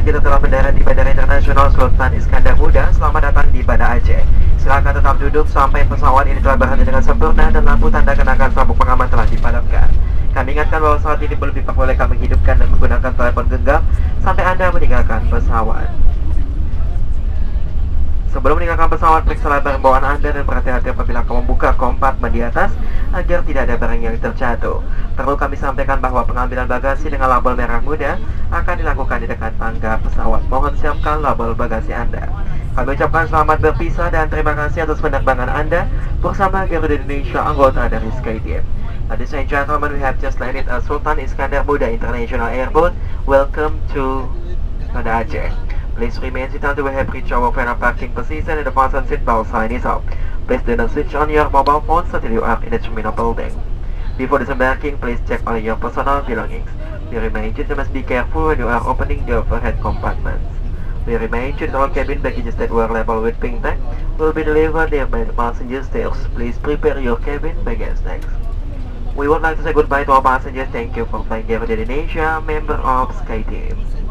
kita telah mendarat di Bandara Internasional Sultan Iskandar Muda. Selamat datang di Banda Aceh. Silakan tetap duduk sampai pesawat ini telah berhenti dengan sempurna dan lampu tanda kenakan sabuk pengaman telah dipadamkan. Kami ingatkan bahwa saat ini belum diperbolehkan menghidupkan dan menggunakan telepon genggam sampai Anda meninggalkan pesawat. Sebelum meninggalkan pesawat, periksa barang bawaan Anda dan berhati-hati apabila kamu membuka kompartmen di atas agar tidak ada barang yang terjatuh. Perlu kami sampaikan bahwa pengambilan bagasi dengan label merah muda akan dilakukan di dekat tangga pesawat. Mohon siapkan label bagasi Anda. Kami ucapkan selamat berpisah dan terima kasih atas penerbangan Anda bersama Garuda Indonesia, anggota dari SkyTeam. Ladies and gentlemen, we have just landed at Sultan Iskandar Muda International Airport. Welcome to Banda Aceh. Please remain seated until we have reached our final parking position and the fasten seatbelt sign is up. Please do not switch on your mobile phones until you are in the terminal building. Before disembarking, please check all your personal belongings. We remind you to must be careful when you are opening the overhead compartments. We remind you that all cabin baggages that were labeled with pink tag will be delivered there by the passenger stairs. Please prepare your cabin baggage tags. We would like to say goodbye to our passengers. Thank you for flying Garuda Indonesia, member of SkyTeam.